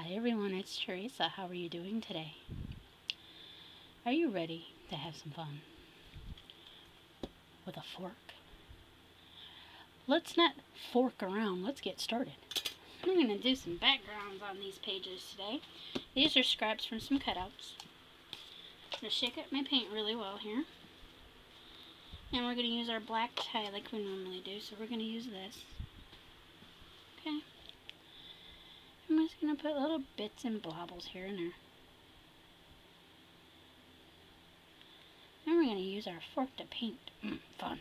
Hi everyone, it's Teresa. How are you doing today? Are you ready to have some fun with a fork? Let's not fork around, let's get started. I'm going to do some backgrounds on these pages today. These are scraps from some cutouts. I'm going to shake up my paint really well here. And we're going to use our black tie like we normally do, so we're going to use this. Okay. I'm just going to put little bits and blobbles here and there. Then we're going to use our fork to paint. Fun.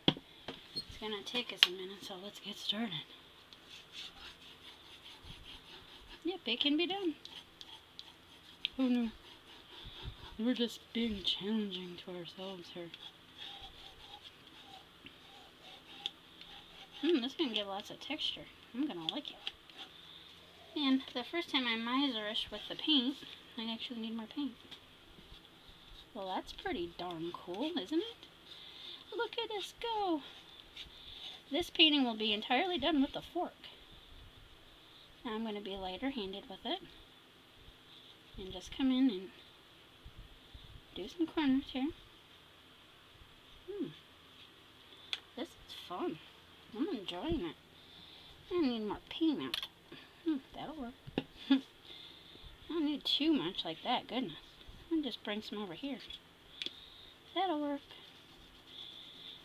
It's going to take us a minute, so let's get started. Yep, it can be done. Oh no. We're just being challenging to ourselves here. This is going to give lots of texture. I'm going to like it. And the first time I'm miserish with the paint, I actually need more paint. Well, that's pretty darn cool, isn't it? Look at us go! This painting will be entirely done with the fork. Now I'm going to be lighter-handed with it. And just come in and do some corners here. This is fun. I'm enjoying it. I need more paint out. That'll work. I don't need too much like that, goodness. I'll just bring some over here. That'll work.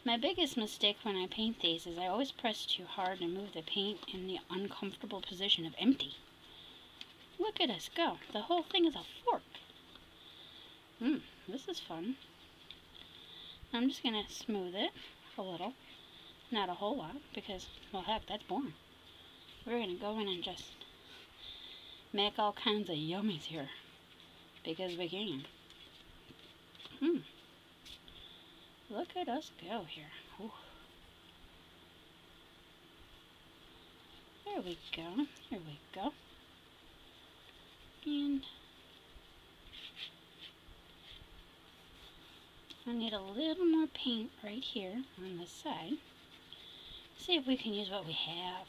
My biggest mistake when I paint these is I always press too hard and move the paint in the uncomfortable position of empty. Look at us go. The whole thing is a fork. This is fun. I'm just going to smooth it a little. Not a whole lot because, well, heck, that's boring. We're going to go in and just make all kinds of yummies here. Because we can. Look at us go here. Ooh. There we go. Here we go. And I need a little more paint right here on this side. See if we can use what we have.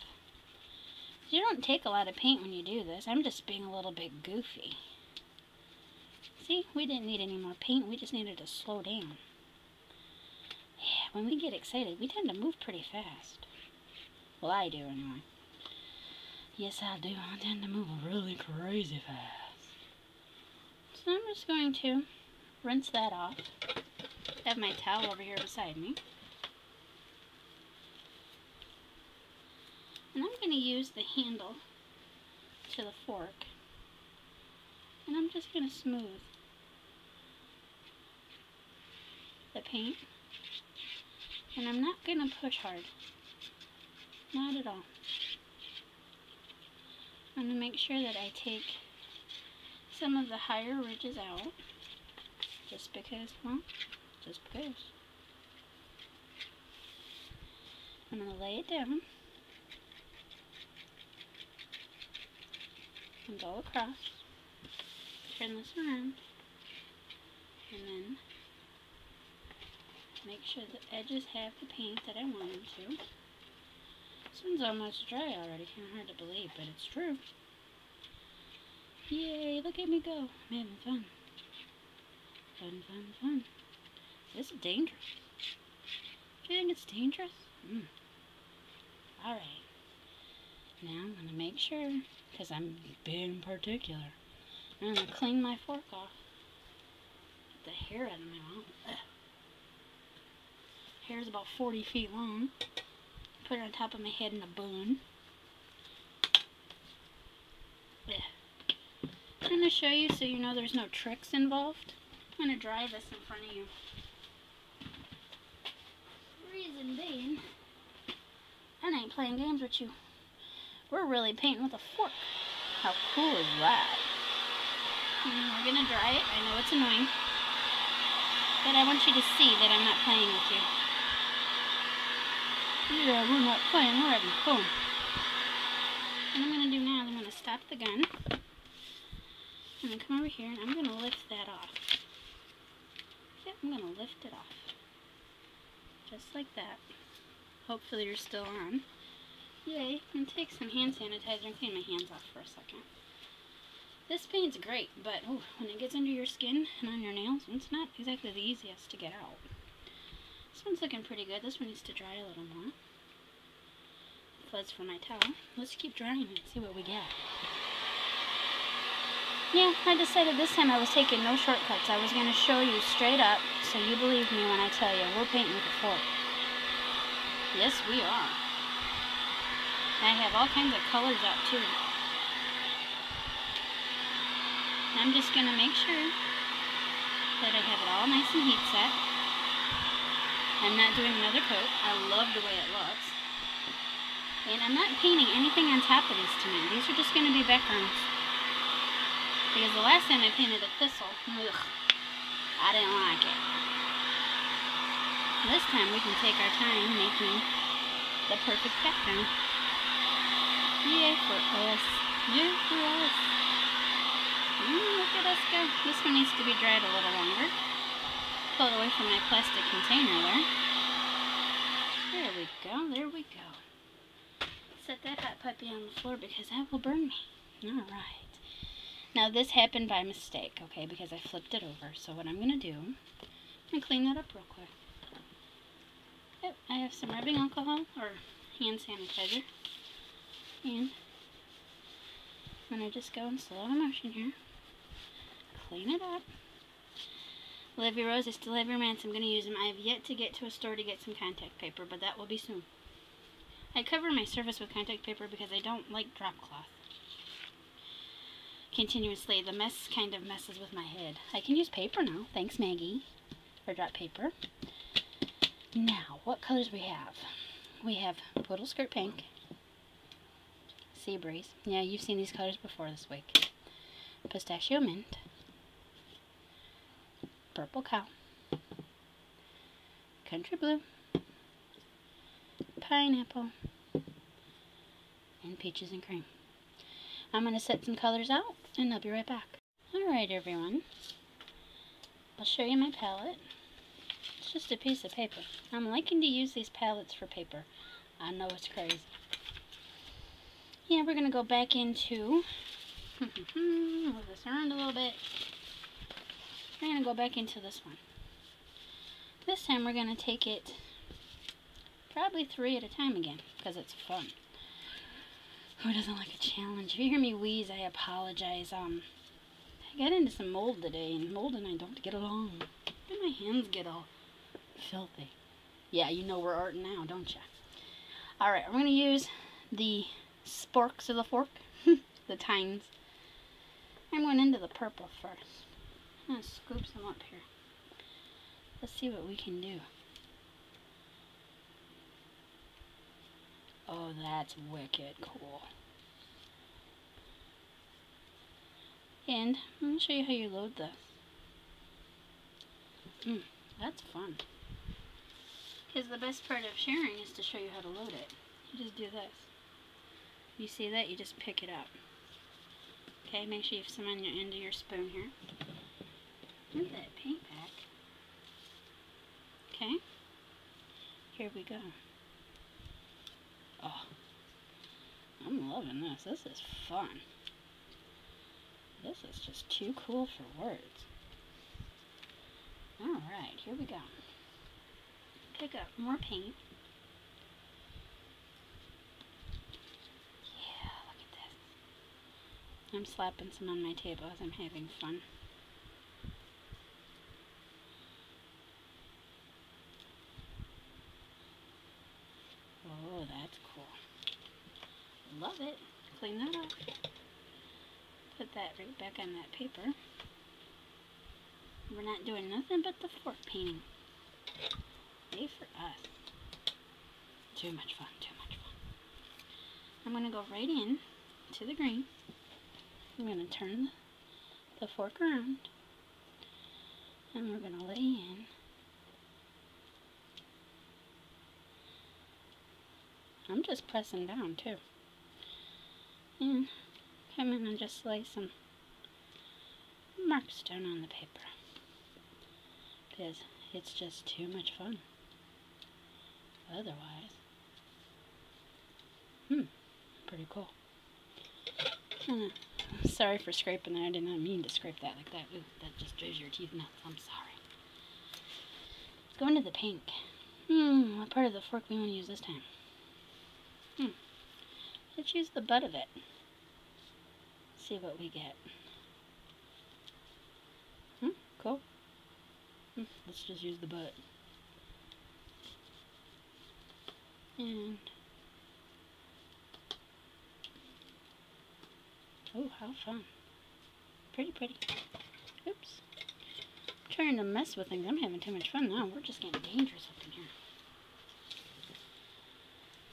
You don't take a lot of paint when you do this. I'm just being a little bit goofy. See, we didn't need any more paint. We just needed to slow down. Yeah, when we get excited, we tend to move pretty fast. Well, I do anyway. Yes, I do. I tend to move really crazy fast. So I'm just going to rinse that off. I have my towel over here beside me. And I'm going to use the handle to the fork. And I'm just going to smooth the paint. And I'm not going to push hard. Not at all. I'm going to make sure that I take some of the higher ridges out. Just because, well, just because. I'm going to lay it down. And go across, turn this around, and then make sure the edges have the paint that I want them to. This one's almost dry already, kind of hard to believe, but it's true. Yay, look at me go. I'm having fun. Fun, fun, fun. This is dangerous. Do you think it's dangerous? Alright. Now I'm going to make sure, because I'm being particular, I'm going to clean my fork off. Get the hair out of my mouth. Ugh. Hair's about 40 feet long. Put it on top of my head in a bun. I'm going to show you so you know there's no tricks involved. I'm going to dry this in front of you. Reason being, I ain't playing games with you. We're really painting with a fork. How cool is that? We're going to dry it. I know it's annoying. But I want you to see that I'm not playing with you. Yeah, we're not playing. We're having fun. What I'm going to do now is I'm going to stop the gun. I'm going to come over here and I'm going to lift that off. Yep, I'm going to lift it off. Just like that. Hopefully you're still on. Yay, and take some hand sanitizer and clean my hands off for a second. This paint's great, but ooh, when it gets under your skin and on your nails, it's not exactly the easiest to get out. This one's looking pretty good. This one needs to dry a little more. Fuzz for my towel. Let's keep drying and see what we get. Yeah, I decided this time I was taking no shortcuts. I was going to show you straight up, so you believe me when I tell you we're painting with a fork. Yes, we are. I have all kinds of colors out too. I'm just going to make sure that I have it all nice and heat set. I'm not doing another coat. I love the way it looks. And I'm not painting anything on top of these tonight. These are just going to be backgrounds. Because the last time I painted a thistle, ugh, I didn't like it. This time we can take our time making the perfect background. Yay for us. Yay for us. Look at us go. This one needs to be dried a little longer. Pull it away from my plastic container there. There we go. There we go. Set that hot puppy on the floor because that will burn me. Alright. Now this happened by mistake, okay, because I flipped it over. So what I'm going to do, I'm going to clean that up real quick. Yep, I have some rubbing alcohol or hand sanitizer. And I'm going to just go in slow motion here. Clean it up. Love your rose, I still have your romance. I'm going to use them. I have yet to get to a store to get some contact paper, but that will be soon. I cover my surface with contact paper because I don't like drop cloth continuously. The mess kind of messes with my head. I can use paper now. Thanks, Maggie, for drop paper. Now, what colors we have? We have Poodle Skirt Pink, Sea Breeze. Yeah, you've seen these colors before this week. Pistachio Mint, Purple Cow, Country Blue, Pineapple, and Peaches and Cream. I'm going to set some colors out, and I'll be right back. Alright, everyone. I'll show you my palette. It's just a piece of paper. I'm liking to use these palettes for paper. I know it's crazy. Yeah, we're going to go back into... move this around a little bit. We're going to go back into this one. This time we're going to take it probably 3 at a time again, because it's fun. Who doesn't like a challenge? If you hear me wheeze, I apologize. I got into some mold today, and mold and I don't get along. And my hands get all filthy. Yeah, you know we're arting now, don't you? Alright, we're going to use the sporks of the fork, the tines. I'm going into the purple first. I'm going to scoop some up here. Let's see what we can do. Oh, that's wicked cool. And I'm going to show you how you load this. That's fun. Because the best part of sharing is to show you how to load it. You just do this. You see that? You just pick it up. Okay, make sure you have some on your end of your spoon here. Move that paint back. Okay. Here we go. Oh, I'm loving this. This is fun. This is just too cool for words. Alright, here we go. Pick up more paint. Yeah, look at this. I'm slapping some on my table as I'm having fun. Oh, that's cool. Love it. Clean that up. Put that right back on that paper. We're not doing nothing but the fork painting. Yay for us. Too much fun, too much fun. I'm going to go right in to the green. I'm going to turn the fork around. And we're going to lay in. I'm just pressing down too. And come in and just lay some marks down on the paper. Because it's just too much fun. Otherwise. Pretty cool. Sorry for scraping that. I did not mean to scrape that like that. Ooh, that just drives your teeth nuts. I'm sorry. Let's go into the pink. What part of the fork we want to use this time? Let's use the butt of it. See what we get. Cool. Let's just use the butt. And oh, how fun. Pretty. Oops. I'm trying to mess with things. I'm having too much fun now. We're just getting dangerous up in here.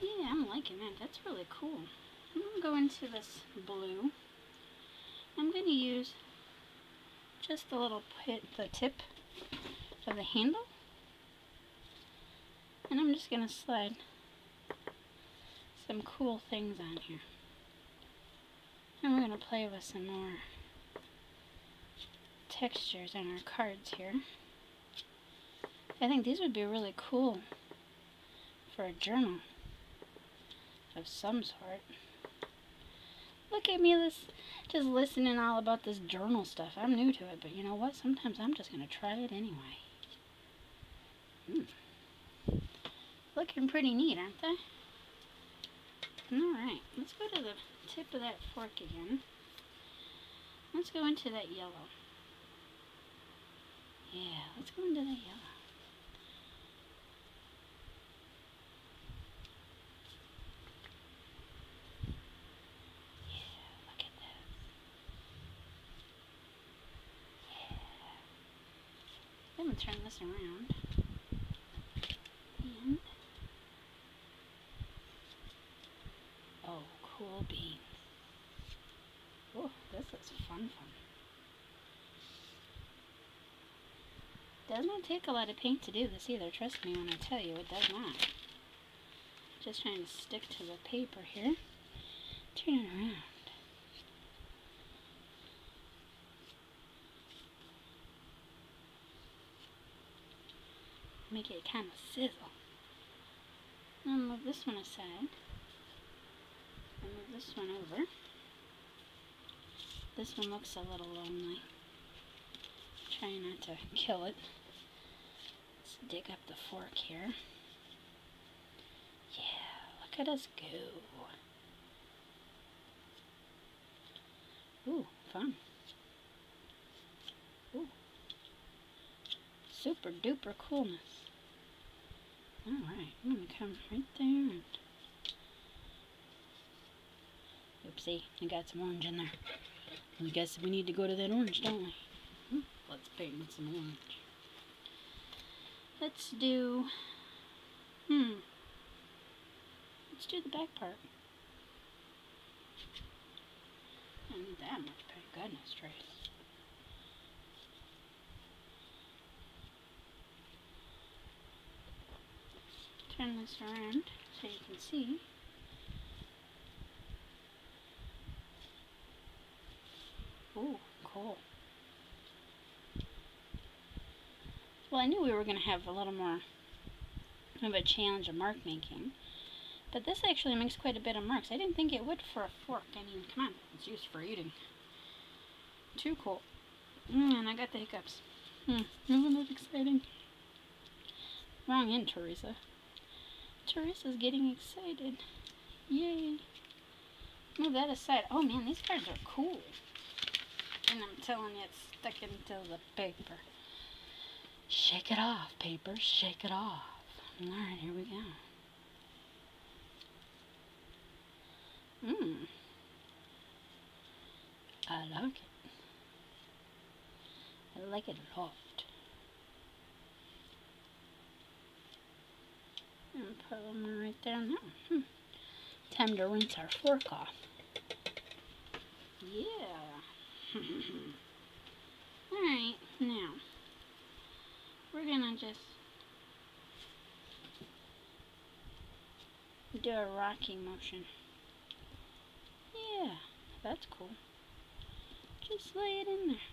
Yeah, I'm liking that. That's really cool. I'm going to go into this blue. I'm going to use just the little the tip of the handle. And I'm just going to slide some cool things on here. And we're going to play with some more textures on our cards here. I think these would be really cool for a journal of some sort. Look at me just listening all about this journal stuff. I'm new to it, but you know what? Sometimes I'm just going to try it anyway. Looking pretty neat, aren't they? Alright, let's go to the tip of that fork again. Let's go into that yellow. Yeah, let's go into that yellow. Yeah, look at this. Yeah. Then we'll turn this around. And oh, cool beans. Oh, this is fun. Does not take a lot of paint to do this either. Trust me when I tell you, it does not. Just trying to stick to the paper here. Turn it around. Make it kind of sizzle. I'll move this one aside. I'll move this one over. This one looks a little lonely. Try not to kill it. Let's dig up the fork here. Yeah, look at us go. Ooh, fun. Ooh. Super duper coolness. Alright, I'm going to come right there and... Oopsie, I got some orange in there. I guess we need to go to that orange, don't we? Let's paint with some orange. Let's do... Let's do the back part. I don't need that much paint. Goodness, Trace. Turn this around so you can see. Ooh, cool. Well, I knew we were going to have a little more of a challenge of mark making, but this actually makes quite a bit of marks. I didn't think it would for a fork. I mean, come on, it's used for eating. Too cool. And I got the hiccups. Isn't that exciting? Wrong end, Teresa. Teresa's getting excited. Yay. Move that aside. Oh man, these cards are cool. And I'm telling you, it's stuck into the paper. Shake it off, paper. Shake it off. Alright, here we go. I like it. I like it a lot. And put a little more right there now. Time to rinse our fork off. Yeah. Alright, now we're gonna just do a rocking motion. Yeah, that's cool. Just lay it in there.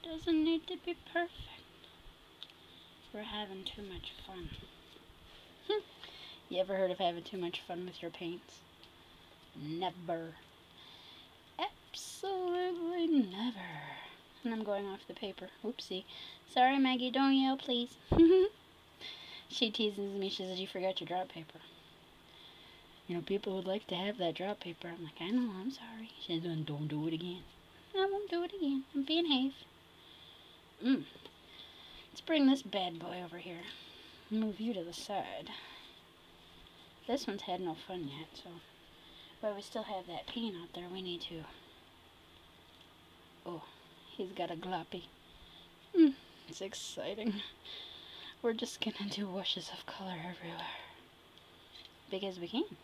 Doesn't need to be perfect. We're having too much fun. You ever heard of having too much fun with your paints? Never. And I'm going off the paper. Oopsie. Sorry, Maggie, don't yell, please. She teases me. She says, you forgot your drop paper. You know, people would like to have that drop paper. I'm like, I know, I'm sorry. She says, don't do it again. I won't do it again. I'm being behave. Let's bring this bad boy over here. Move you to the side. This one's had no fun yet, so while we still have that paint out there, we need to... Oh, he's got a gloppy. It's exciting. We're just gonna do washes of color everywhere. Big as we can.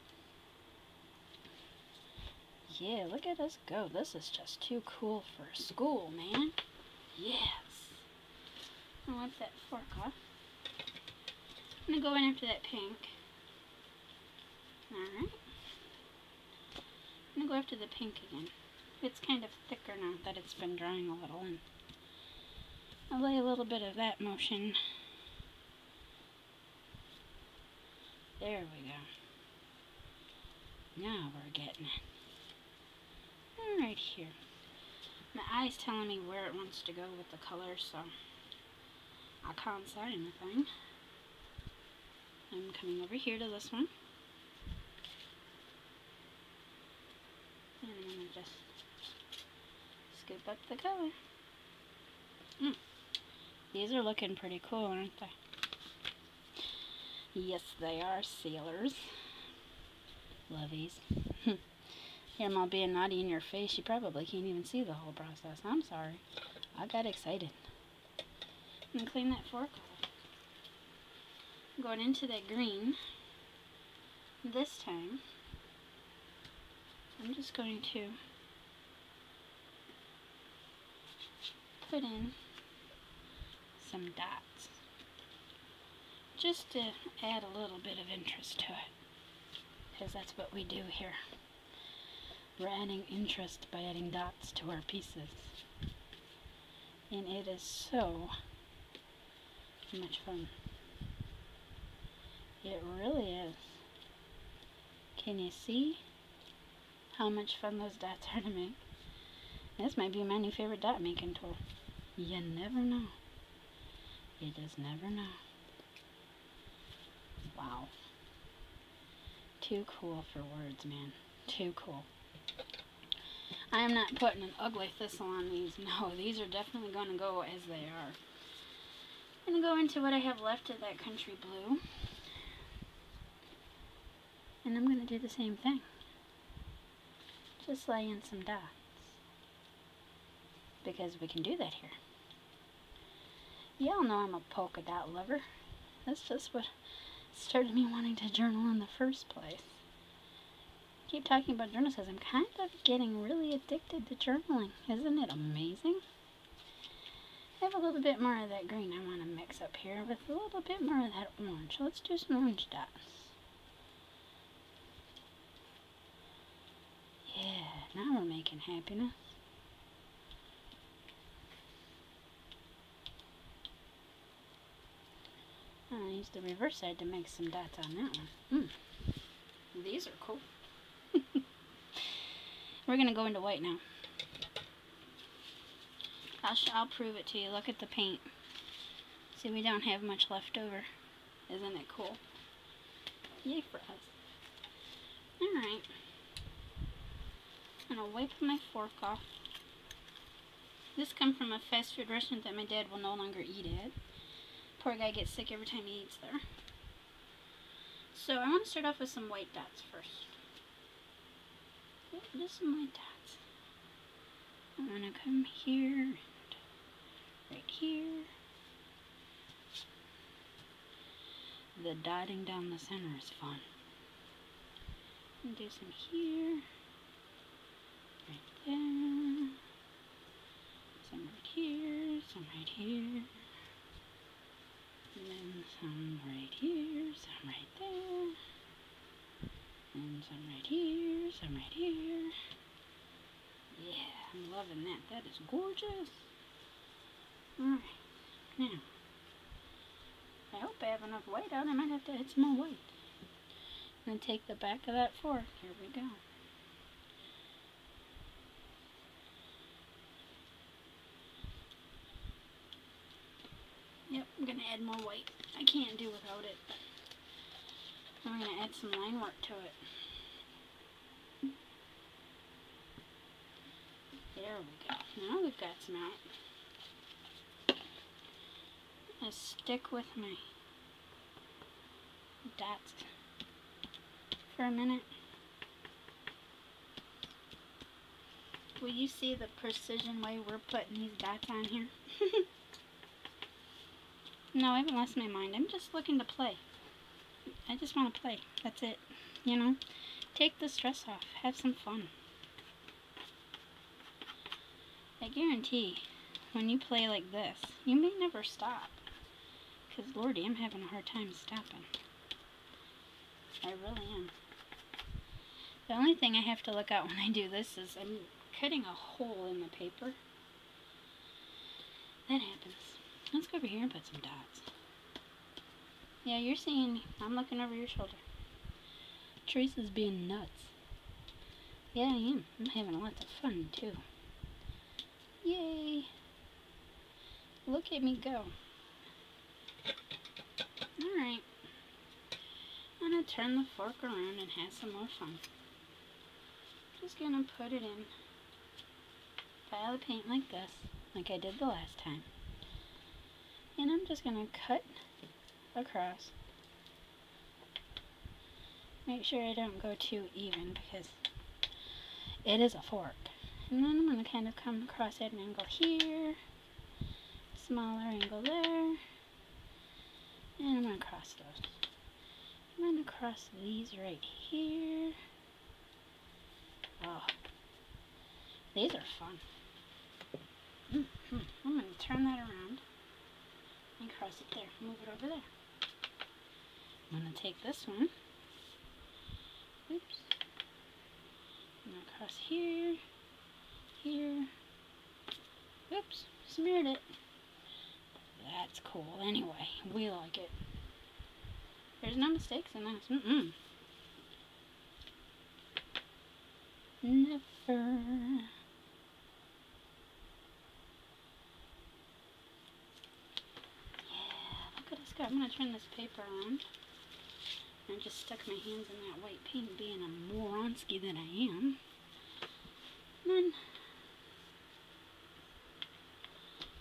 Yeah, look at us go. This is just too cool for school, man. Yes. I'll wipe that fork off. I'm gonna go in after that pink. Alright. I'm gonna go after the pink again. It's kind of thicker now that it's been drying a little, and I'll lay a little bit of that motion. There we go. Now we're getting it. Right here. My eye's telling me where it wants to go with the color, so I can't say anything. I'm coming over here to this one. And I'm going to just scoop up the color. These are looking pretty cool, aren't they? Yes, they are, sailors. Lovies. Here, I'm all being naughty in your face. You probably can't even see the whole process. I'm sorry. I got excited. I'm going to clean that fork off. I'm going into that green. This time, I'm just going to put in some dots. Just to add a little bit of interest to it. Because that's what we do here. We're adding interest by adding dots to our pieces. And it is so much fun. It really is. Can you see how much fun those dots are to make? This might be my new favorite dot making tool. You never know. You just never know. Wow. Too cool for words, man. Too cool. I am not putting an ugly thistle on these. No, these are definitely going to go as they are. I'm going to go into what I have left of that country blue. And I'm going to do the same thing. Just lay in some dots. Because we can do that here. Y'all know I'm a polka dot lover. That's just what started me wanting to journal in the first place. I keep talking about journals because I'm kind of getting really addicted to journaling. Isn't it amazing? I have a little bit more of that green I want to mix up here with a little bit more of that orange. Let's do some orange dots. Yeah, now we're making happiness. I'll use the reverse side to make some dots on that one. These are cool. We're going to go into white now. I'll prove it to you. Look at the paint. See, we don't have much left over. Isn't it cool? Yay for us. Alright. I'm going to wipe my fork off. This comes from a fast food restaurant that my dad will no longer eat at. Poor guy gets sick every time he eats there. So I want to start off with some white dots first. Just some white dots. I'm going to come here and right here. The dotting down the center is fun. And do some here. Right there. Some right here. Some right here. And then some right here, some right there, and some right here, some right here. Yeah, I'm loving that. That is gorgeous. Alright, now, I hope I have enough white out. I might have to add some more white. I'm going to take the back of that fork. Here we go. add more white. I can't do without it. I'm going to add some line work to it. There we go. Now we've got some out. I'm going to stick with my dots for a minute. Will you see the precision way we're putting these dots on here? No, I haven't lost my mind. I'm just looking to play. I just want to play. That's it. You know? Take the stress off. Have some fun. I guarantee, when you play like this, you may never stop. Because, Lordy, I'm having a hard time stopping. I really am. The only thing I have to look out when I do this is I'm cutting a hole in the paper. That happens. Let's go over here and put some dots. Yeah, you're seeing me. I'm looking over your shoulder. Teresa's being nuts. Yeah, I am. I'm having lots of fun, too. Yay! Look at me go. Alright. I'm going to turn the fork around and have some more fun. Just going to put it in pile of paint like this, like I did the last time. And I'm just going to cut across. Make sure I don't go too even because it is a fork. And then I'm going to kind of come across at an angle here, smaller angle there, and I'm going to cross those. I'm going to cross these right here. Oh, these are fun. I'm going to turn that around and cross it there. Move it over there. I'm going to take this one. Oops. I'm going to cross here. Here. Oops. Smeared it. That's cool. Anyway, we like it. There's no mistakes in this. Never. I'm going to turn this paper around. I just stuck my hands in that white paint, being a moronski that I am. And then,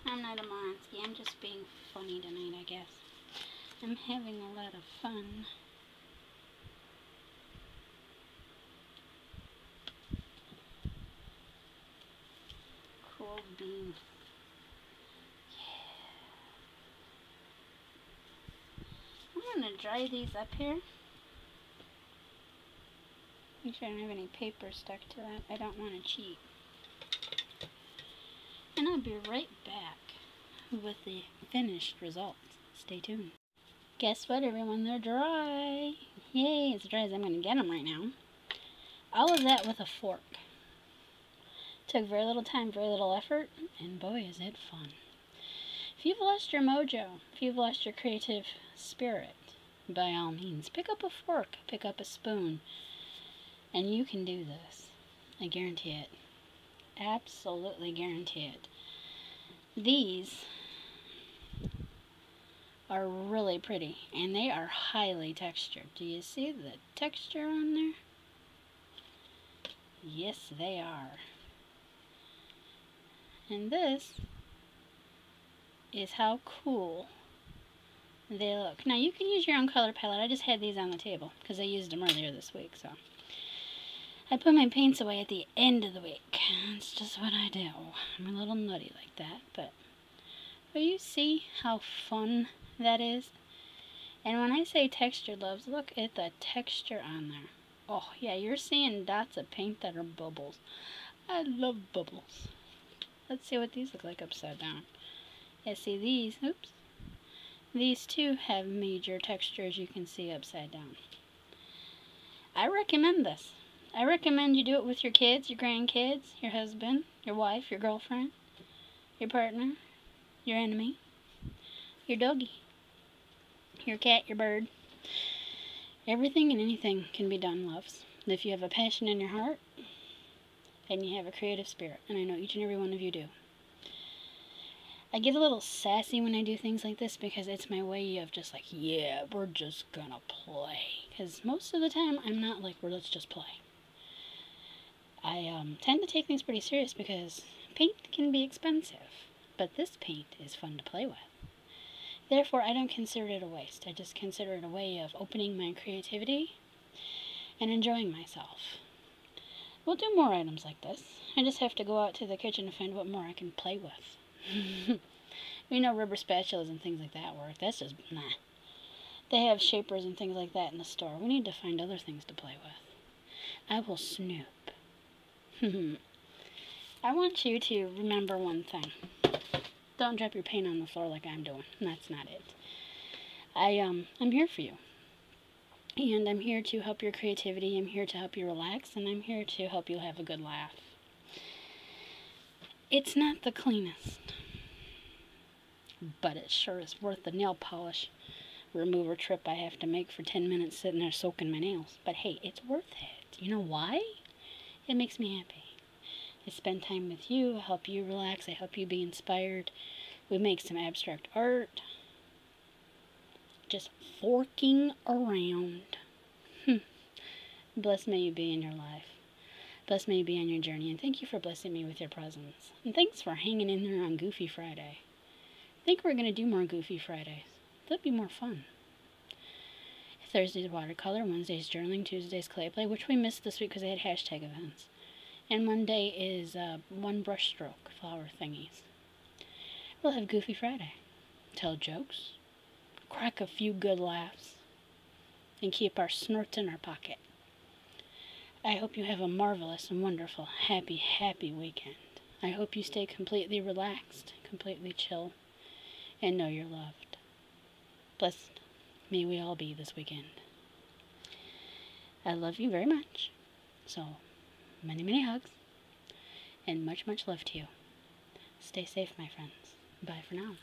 I'm not a moronski, I'm just being funny tonight, I guess. I'm having a lot of fun. Cool beans. I'm going to dry these up here. Make sure I don't have any paper stuck to that. I don't want to cheat. And I'll be right back with the finished results. Stay tuned. Guess what, everyone? They're dry. Yay, as dry as I'm going to get them right now. All of that with a fork. Took very little time, very little effort, and boy, is it fun. If you've lost your mojo, if you've lost your creative spirit, by all means, pick up a fork, pick up a spoon, and you can do this. I guarantee it. Absolutely guarantee it. These are really pretty, and they are highly textured. Do you see the texture on there? Yes, they are. And this is how cool they look. Now, you can use your own color palette. I just had these on the table because I used them earlier this week, so I put my paints away at the end of the week. It's just what I do. I'm a little nutty like that, but you see how fun that is? And when I say textured, loves, look at the texture on there. Oh, yeah, you're seeing dots of paint that are bubbles. I love bubbles. Let's see what these look like upside down. Yeah, see these, oops. These two have major texture, as you can see upside down. I recommend this. I recommend you do it with your kids, your grandkids, your husband, your wife, your girlfriend, your partner, your enemy, your doggy, your cat, your bird. Everything and anything can be done, loves. If you have a passion in your heart, and you have a creative spirit, and I know each and every one of you do. I get a little sassy when I do things like this because it's my way of just like, yeah, we're just gonna play. Because most of the time, I'm not like, well, let's just play. I tend to take things pretty serious because paint can be expensive, but this paint is fun to play with. Therefore, I don't consider it a waste. I just consider it a way of opening my creativity and enjoying myself. We'll do more items like this. I just have to go out to the kitchen to find what more I can play with. You know, rubber spatulas and things like that work. That's just, nah. They have shapers and things like that in the store. We need to find other things to play with. I will snoop. I want you to remember one thing. Don't drop your paint on the floor like I'm doing. That's not it. I'm here for you. And I'm here to help your creativity. I'm here to help you relax. And I'm here to help you have a good laugh. It's not the cleanest, but it sure is worth the nail polish remover trip I have to make for 10 minutes sitting there soaking my nails. But hey, it's worth it. You know why? It makes me happy. I spend time with you, I help you relax, I help you be inspired. We make some abstract art. Just forking around. Blessed may you be in your life. Blessed may you be on your journey. And thank you for blessing me with your presence. And thanks for hanging in there on Goofy Friday. I think we're going to do more Goofy Fridays. That'd be more fun. Thursday's watercolor, Wednesday's journaling, Tuesday's clay play, which we missed this week because they had hashtag events. And Monday is one brush stroke flower thingies. We'll have Goofy Friday. Tell jokes, crack a few good laughs, and keep our snorts in our pocket. I hope you have a marvelous and wonderful, happy, happy weekend. I hope you stay completely relaxed, completely chill, and know you're loved. Blessed may we all be this weekend. I love you very much. So, many, many hugs, and much, much love to you. Stay safe, my friends. Bye for now.